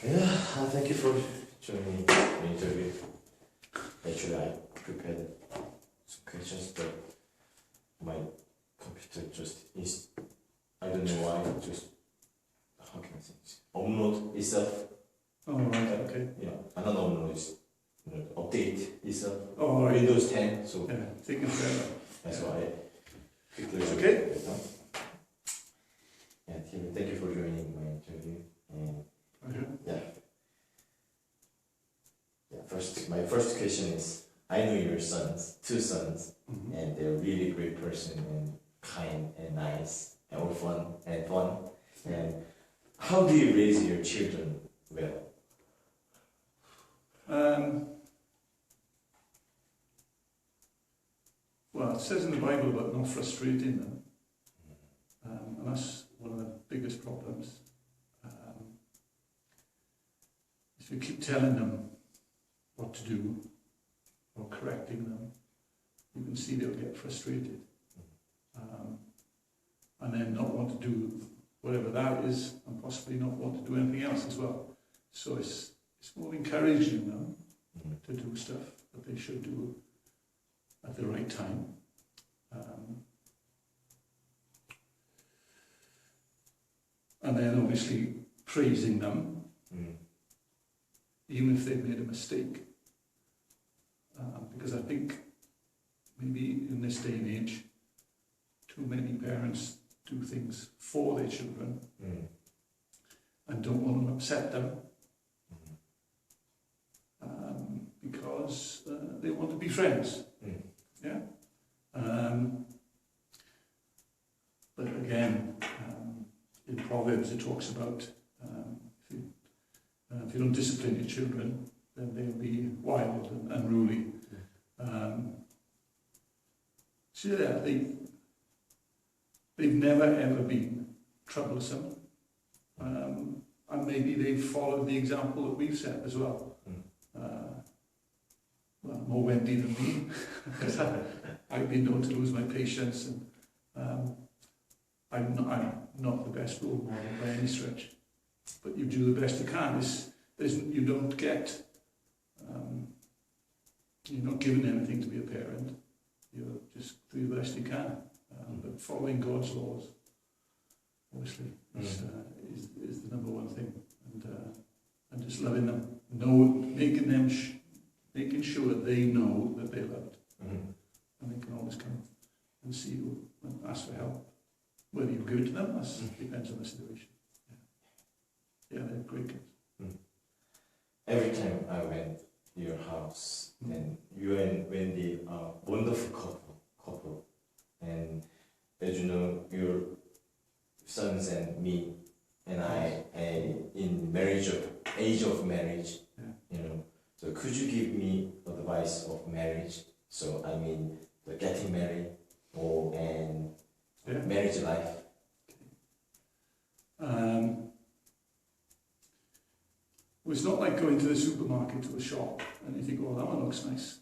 Thank you for joining the interview. Actually, I prepared some questions, but my computer just is, I don't know why, just, how can I say this? Upload itself. Oh, right, okay. Yeah, not upload, it's update itself. Oh, right. Windows 10, so Yeah, taking forever. that's why I quickly. Okay. And thank you for joining my interview. And my first question is, I know your sons, two sons, and they're really great person and kind and nice and all fun. And how do you raise your children well? Well, it says in the Bible about not frustrating them, and that's one of the biggest problems. If you keep telling them what to do or correcting them, you can see they'll get frustrated, and then not want to do whatever that is, and possibly not want to do anything else as well. So it's more encouraging them to do stuff that they should do at the right time. And then obviously praising them, even if they've made a mistake. Because I think maybe in this day and age, too many parents do things for their children and don't want to upset them because they want to be friends. Yeah. But again, in Proverbs it talks about if you don't discipline your children, then they'll be wild and unruly. So yeah, they've never ever been troublesome, and maybe they've followed the example that we've set as well. Well, more Wendy than me, because I've been known to lose my patience, and I'm not the best role model by any stretch. But you do the best you can. You don't get, you're not given anything to be a parent. You just do the best you can. But following God's laws, obviously, is the number one thing. And just loving them, making sure that they know that they're loved. And they can always come and see you and ask for help. Whether you give it to them, that depends on the situation. Yeah, they're great kids. Every time I went to your house, and you and Wendy are wonderful couple. And as you know, your sons and me and I in age of marriage, So could you give me advice of marriage? So I mean, the getting married and marriage life. Well, it's not like going to the supermarket to a shop and you think, oh, that one looks nice,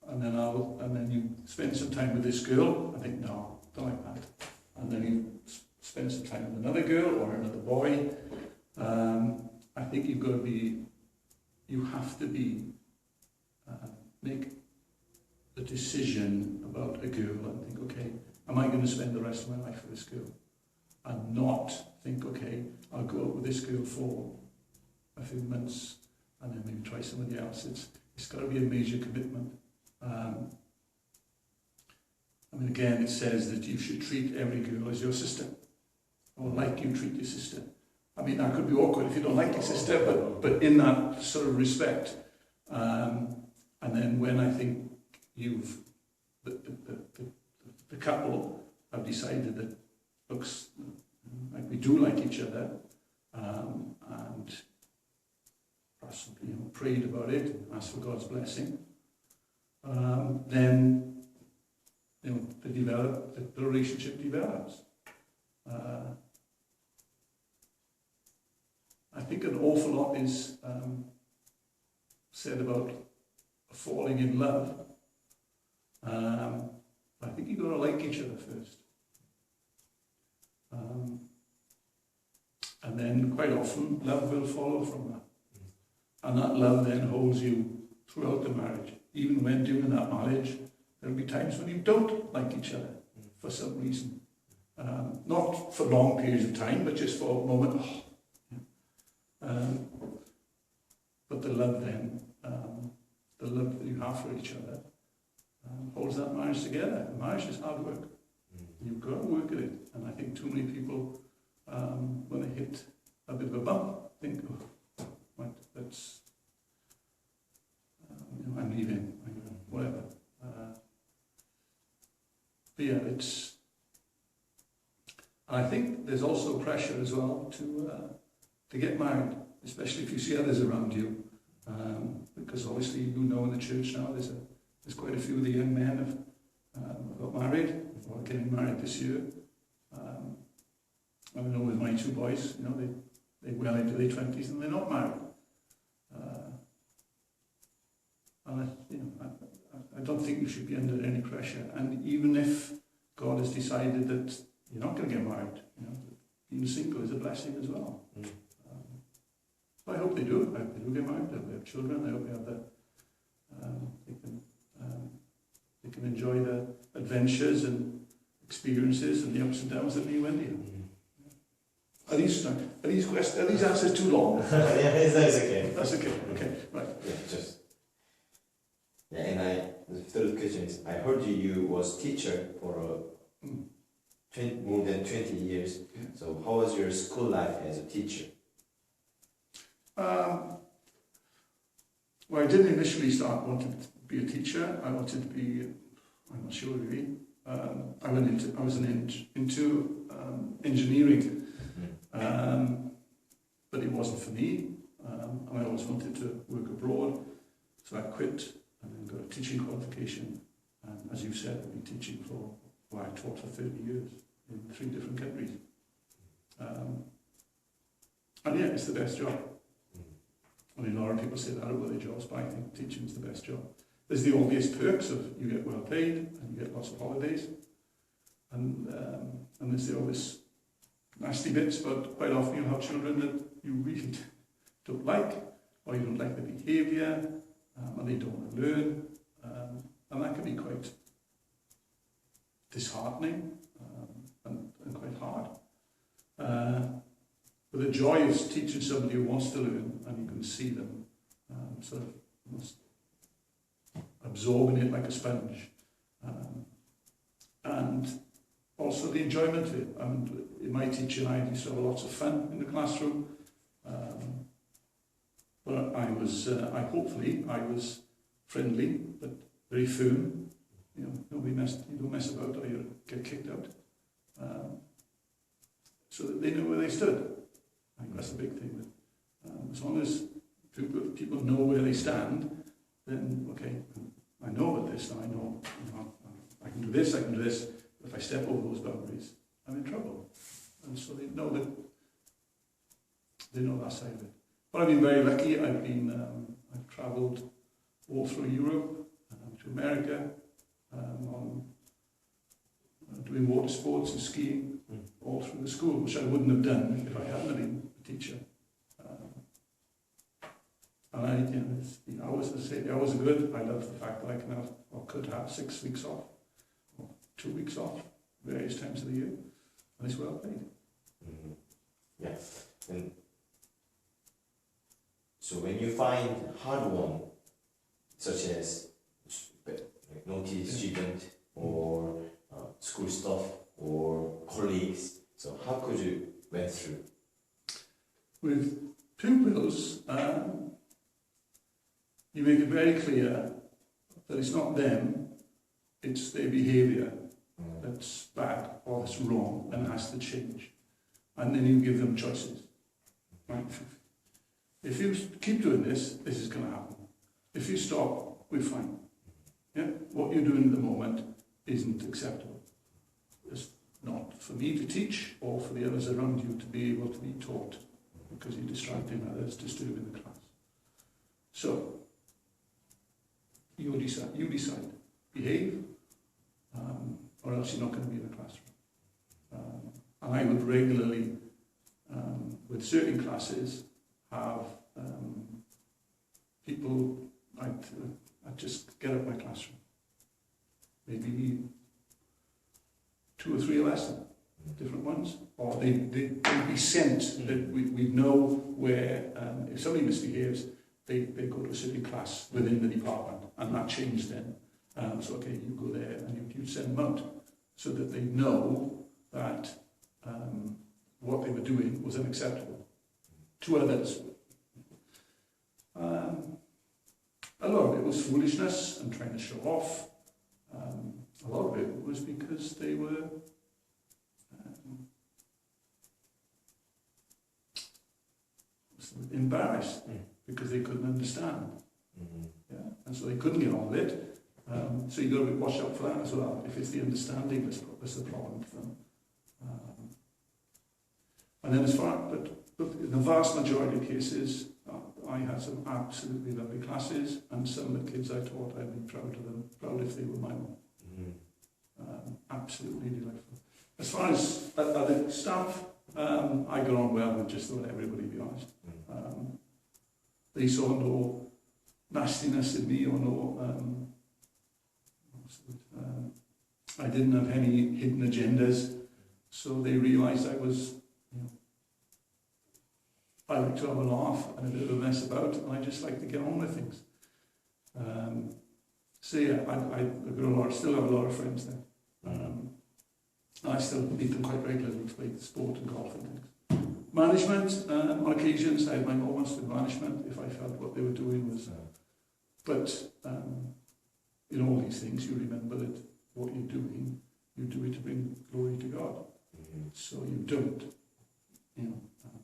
and then you spend some time with this girl. I think, no, don't like that. And then you spend some time with another girl or another boy. I think you have to make the decision about a girl and think, okay, am I going to spend the rest of my life with this girl? And not think, okay, I'll go out with this girl for a few months and then maybe try somebody else. It's got to be a major commitment. Again, it says that you should treat every girl as your sister, or like you treat your sister. That could be awkward if you don't like your sister, but in that sort of respect. And then when I think the couple have decided that looks like we do like each other, and perhaps prayed about it, asked for God's blessing, then the relationship develops. I think an awful lot is said about falling in love. I think you've got to like each other first. And then quite often love will follow from that. And that love then holds you throughout the marriage. Even when during that marriage, there'll be times when you don't like each other for some reason. Not for long periods of time, but just for a moment. But the love then, the love that you have for each other, holds that marriage together. Marriage is hard work. You've got to work at it. And I think too many people, when they hit a bit of a bump, think, oh, right, that's, I'm leaving, whatever. But yeah, and I think there's also pressure as well to get married, especially if you see others around you. Because obviously, in the church now, there's quite a few of the young men have got married, or getting married this year. I know with my two boys, they're well into their 20s and they're not married. I don't think you should be under any pressure. And even if God has decided that you're not going to get married, being single is a blessing as well. I hope they do. I hope they do get married. I hope they have children. I hope they have they can enjoy the adventures and experiences and the ups and downs that may went in. Are these answers too long? Yeah, that's okay. That's okay. Okay, right. Yeah, and the third question is, I heard you was teacher for more than 20 years. So how was your school life as a teacher? Well, I didn't initially start wanting to be a teacher. I wanted to be, I'm not sure really. I was into engineering, but it wasn't for me. And I always wanted to work abroad, so I quit and then got a teaching qualification. And as you said, I've been teaching I taught for 30 years in 3 different countries. And yeah, it's the best job. I mean, a lot of people say that about their jobs, but I think teaching is the best job. There's the obvious perks of you get well paid and you get lots of holidays. And there's the obvious nasty bits, but quite often you'll have children that you really don't like, or you don't like the behaviour, and they don't want to learn. And that can be quite disheartening and quite hard. But the joy of teaching somebody who wants to learn, and you can see them sort of almost absorbing it like a sponge. And also the enjoyment of it. And in my teaching, I used to have lots of fun in the classroom. But I was friendly, but very firm. You don't mess about or you get kicked out. So that they know where they stood. I think that's the big thing. As long as people know where they stand, then okay, I know about this, and I know, I can do this, I can do this. But if I step over those boundaries, I'm in trouble. And so they know that side of it. But I've been very lucky. I've travelled all through Europe, to America, doing water sports and skiing, all through the school, which I wouldn't have done if I hadn't been a teacher. And the hours are good. I love the fact that I can have, or could have, 6 weeks off, or 2 weeks off, various times of the year, and it's well paid. Yeah. And so when you find hard one, such as naughty student or school stuff or colleagues, so how could you went through? With pupils, you make it very clear that it's not them, it's their behaviour that's bad or that's wrong and has to change. And then you give them choices. Right? If you keep doing this is going to happen. If you stop, we're fine. Yeah? What you're doing at the moment isn't acceptable. It's not for me to teach or for the others around you to be able to be taught, because you're distracting others, disturbing the class. So, you decide. Behave, or else you're not going to be in the classroom. And I would regularly, with certain classes, have people, I'd just get up my classroom. Maybe 2 or 3 lessons, different ones. Or they'd be sent, that we'd know where, if somebody misbehaves, they go to a certain class within the department, and that changed then. So, okay, you go there, and you send them out, so that they know that what they were doing was unacceptable to others. A lot of it was foolishness and trying to show off. A lot of it was because they were embarrassed because they couldn't understand. Yeah? And so they couldn't get on with it. So you've got to watch out for that as well. If it's the understanding that's the problem for them. And then but in the vast majority of cases, I had some absolutely lovely classes, and some of the kids I taught, I'd be proud of them, proud if they were my own. Absolutely delightful. As far as other staff, I got on well with just about everybody, to be honest. They saw no nastiness in me, or no, I didn't have any hidden agendas, so they realised I was, I like to have a laugh and a bit of a mess about, and I just like to get on with things. So yeah, I still have a lot of friends there. I still meet them quite regularly to play sport and golf and things. Management, on occasions, I had my moments with management if I felt what they were doing was... But in all these things, you remember that what you're doing, you do it to bring glory to God. So you don't,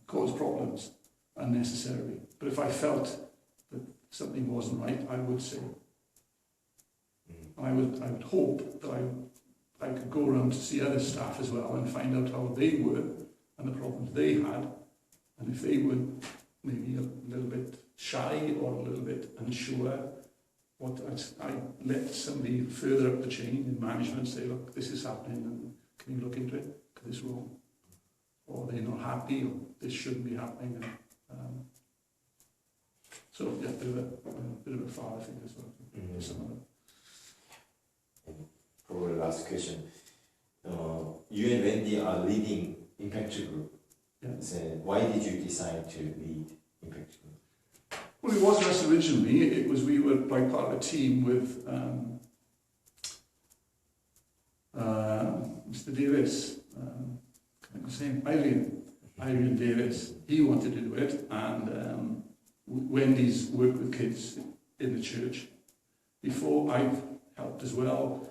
cause problems unnecessarily. But if I felt that something wasn't right, I would say. I would hope that I could go around to see other staff as well and find out how they were and the problems they had, and if they were maybe a little bit shy or a little bit unsure, I let somebody further up the chain in management say, look, this is happening, and can you look into it? Because it's wrong. Or they're not happy, or this shouldn't be happening. And, so, yeah, a bit of a father figure as well. Some of them. Probably last question. You and Wendy are leading Impact Group. Yeah. So why did you decide to lead Impact Group? Well, it wasn't us originally. It was we were like part of a team with Mr. Davis. Can I say him? Irene Davis. He wanted to do it, and Wendy's worked with kids in the church before. I've helped as well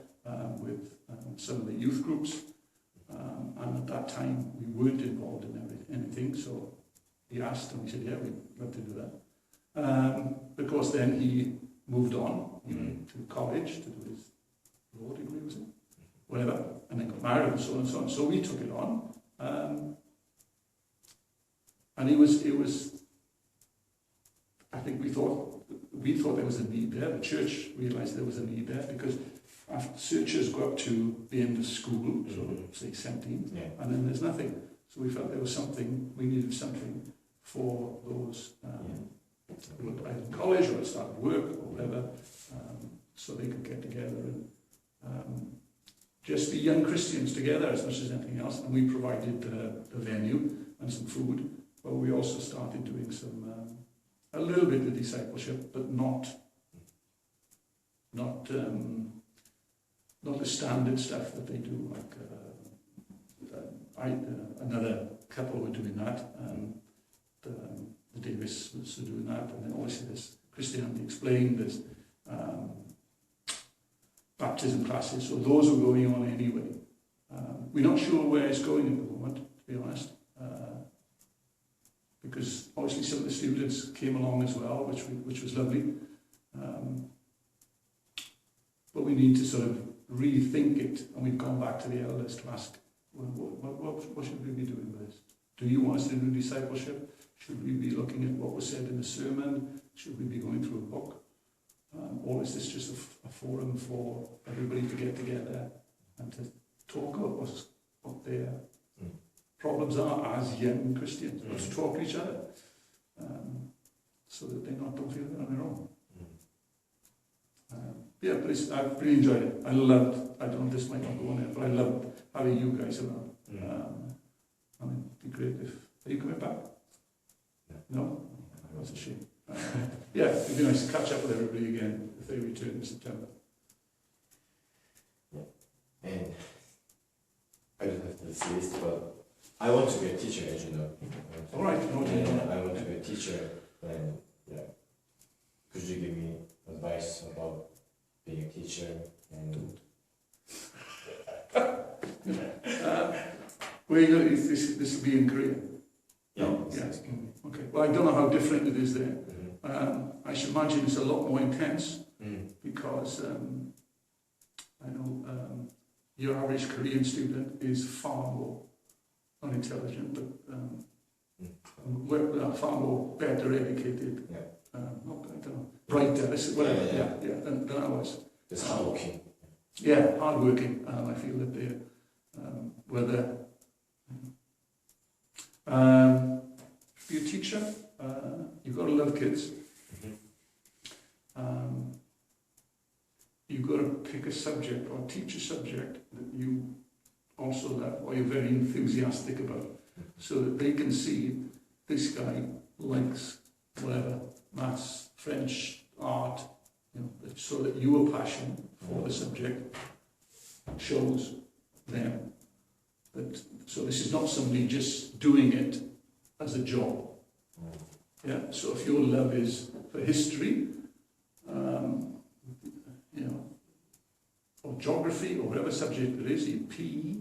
with some of the youth groups, and at that time we weren't involved in anything, so he asked and we said, yeah, we'd love to do that. Because then he moved on, he went to college to do his law degree, was it? Whatever, and then got married and so on and so on. So we took it on, and it was, I think we thought there was a need there. The church realised there was a need there, because after searchers go up to the end of school, so say 17, and then there's nothing. So we felt there was something, we needed something for those who were either in college or started work or whatever, so they could get together and just be young Christians together as much as anything else. And we provided the venue and some food, but we also started doing some a little bit of discipleship, but not the standard stuff that they do. Like another couple were doing that, and the Davis was doing that, and then obviously there's Christianity Explained, there's baptism classes, so those are going on anyway. We're not sure where it's going at the moment, to be honest, because obviously some of the students came along as well, which was lovely. But we need to sort of rethink it, and we've gone back to the elders to ask, well, what should we be doing with this? Do you want us to do discipleship? Should we be looking at what was said in the sermon? Should we be going through a book? Or is this just a forum for everybody to get together and to talk about what their problems are as young Christians, or to talk to each other? so that they don't feel they're on their own. Mm. Yeah, but I've really enjoyed it. I don't know, this might not go on there, but I loved having you guys around. I mean, it'd be great if, are you coming back? No? That's a shame. Yeah, it'd be nice to catch up with everybody again if they return in September. And I don't have this list, but I want to be a teacher, as you know. All right. And I want to be a teacher, and yeah, could you give me advice about being a teacher? And Where you going? This will be in Korea. yeah, Yes. Okay. Well, I don't know how different it is there. Mm-hmm. I should imagine it's a lot more intense Mm. because I know your average Korean student is far more unintelligent, but far more better educated. Yeah. I don't know, brighter. Whatever. Yeah. Than I was. It's hardworking. Yeah, hardworking. I feel that they're whether be a teacher, you've got to love kids. You've got to pick a subject or teach a subject that you also love or you're very enthusiastic about, so that they can see this guy likes whatever, maths, French, art, so that your passion for the subject shows them that. So this is not somebody just doing it as a job. Yeah. So if your love is for history, or geography, or whatever subject it is, PE,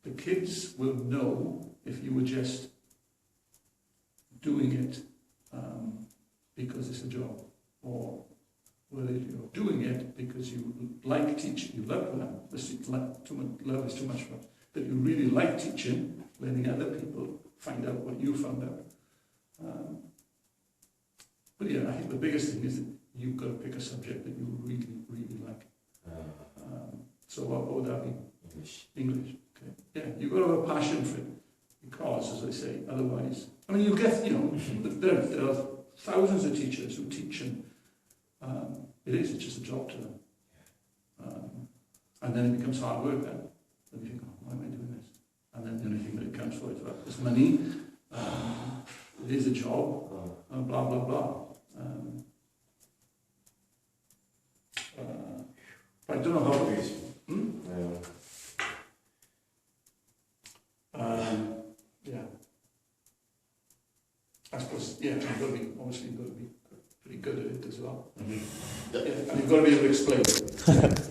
the kids will know if you were just doing it because it's a job, or whether you're doing it because you like teaching, you love love is too much for it, that you really like teaching, letting other people find out what you found out. But yeah, I think the biggest thing is that you've got to pick a subject that you really, really like. So what would that be? English. Okay. Yeah, you've got to have a passion for it, because, as I say, otherwise, I mean, you get, there are thousands of teachers who teach, and it's just a job to them. And then it becomes hard work then. Then you think, why am I doing this? And then the only thing that it counts for is money, it is a job, blah, blah, blah. I don't know how it is. Yeah. I suppose, you've got to be pretty good at it as well. Yeah, and you've got to be able to explain it.